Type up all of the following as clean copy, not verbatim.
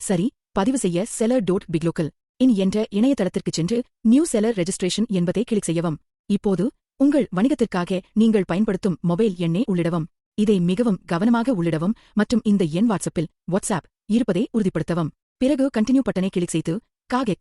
சரி, பதிவு செய்ய seller.biglocal in என்ற இணையதளத்திற்குச் சென்று நியூ செல்லர் ரெஜிஸ்ட்ரேஷன் என்பதை கிளிக் செய்யவும். இப்போது உங்கள் வணிகத்திற்காக நீங்கள் பயன்படுத்தும் மொபைல் எண்ணை உள்ளிடவும். இதை மிகவும் கவனமாக உள்ளிடவும் மற்றும் இந்த எண் வாட்ஸ்அப் இருப்பதை உறுதிப்படுத்தவும். பிறகு கண்டினியூ பட்டனை கிளிக் செய்து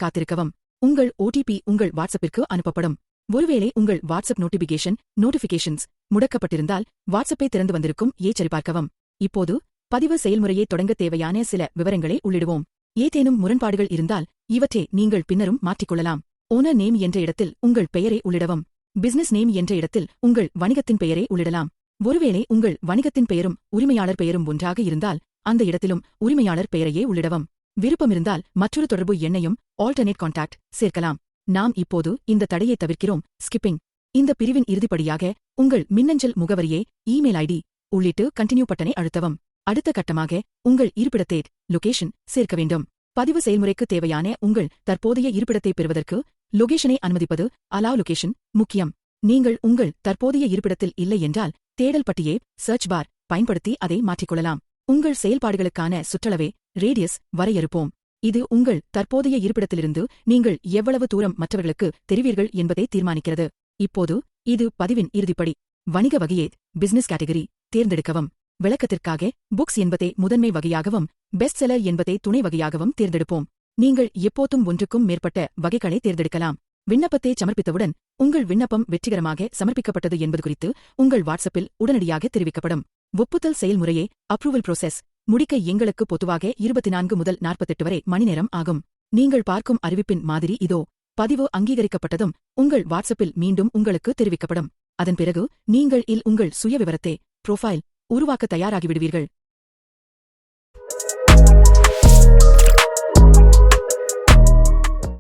காத்திருக்கவும். உங்கள் ஓடிபி உங்கள் வாட்ஸ்அப்பிற்கு அனுப்பப்படும். ஒருவேளை உங்கள் வாட்ஸ்அப் நோட்டிபிகேஷன்ஸ் முடக்கப்பட்டிருந்தால் வாட்ஸ்அப்பை திறந்து வந்திருக்கும் சரிபார்க்கவும். இப்போது பதிவு செயல்முறையை தொடங்க தேவையான சில விவரங்களை உள்ளிடுவோம். ஏதேனும் முரண்பாடுகள் இருந்தால் இவற்றை நீங்கள் பின்னரும் மாற்றிக்கொள்ளலாம். ஓனர் நேம் என்ற இடத்தில் உங்கள் பெயரை உள்ளிடவும். பிசினஸ் நேம் என்ற இடத்தில் உங்கள் வணிகத்தின் பெயரை உள்ளிடலாம். ஒருவேளை உங்கள் வணிகத்தின் பெயரும் உரிமையாளர் பெயரும் ஒன்றாக இருந்தால் அந்த இடத்திலும் உரிமையாளர் பெயரையே உள்ளிடவும். விருப்பமிருந்தால் மற்றொரு தொடர்பு எண்ணையும் ஆல்டர்னேட் கான்டாக்ட் சேர்க்கலாம். நாம் இப்போது இந்த தடையை தவிர்க்கிறோம். ஸ்கிப்பிங். இந்த பிரிவின் இறுதிப்படியாக உங்கள் மின்னஞ்சல் முகவரியை இமெயில் ஐடி உள்ளிட்டு கண்டினியூ பட்டனை அழுத்தவும். அடுத்த கட்டமாக உங்கள் இருப்பிடத்தை லொகேஷன் சேர்க்க வேண்டும். பதிவு செயல்முறைக்கு தேவையான உங்கள் தற்போதைய இருப்பிடத்தை பெறுவதற்கு லொகேஷனை அனுமதிப்பது அலாவ் லொகேஷன் முக்கியம். நீங்கள் உங்கள் தற்போதைய இருப்பிடத்தில் இல்லை என்றால் தேடல் பட்டியை சர்ச் பார் பயன்படுத்தி அதை மாற்றிக்கொள்ளலாம். உங்கள் செயல்பாடுகளுக்கான சுற்றளவை ரேடியஸ் வரையறுப்போம். இது உங்கள் தற்போதைய இருப்பிடத்திலிருந்து நீங்கள் எவ்வளவு தூரம் மற்றவர்களுக்கு தெரிவீர்கள் என்பதை தீர்மானிக்கிறது. இப்போது இது பதிவின் இறுதிப்படி. வணிக வகையை பிசினஸ் கேட்டகரி தேர்ந்தெடுக்கவும். விளக்கத்திற்காக புக்ஸ் என்பதை முதன்மை வகையாகவும் பெஸ்ட் செல்லர் என்பதை துணை வகையாகவும் தேர்ந்தெடுப்போம். நீங்கள் எப்போதும் ஒன்றுக்கும் மேற்பட்ட வகைகளை தேர்ந்தெடுக்கலாம். விண்ணப்பத்தை சமர்ப்பித்தவுடன் உங்கள் விண்ணப்பம் வெற்றிகரமாக சமர்ப்பிக்கப்பட்டது என்பது குறித்து உங்கள் வாட்ஸ்அப்பில் உடனடியாக தெரிவிக்கப்படும். ஒப்புதல் செயல்முறையை அப்ரூவல் ப்ரோசஸ் முடிக்க எங்களுக்கு பொதுவாக 24 முதல் 48 வரை மணிநேரம் ஆகும். நீங்கள் பார்க்கும் அறிவிப்பின் மாதிரி இதோ. பதிவு அங்கீகரிக்கப்பட்டதும் உங்கள் வாட்ஸ்அப்பில் மீண்டும் உங்களுக்கு தெரிவிக்கப்படும். அதன் பிறகு நீங்கள் உங்கள் சுயவிவரத்தை ப்ரொஃபைல் உருவாக்க தயாராகிவிடுவீர்கள்.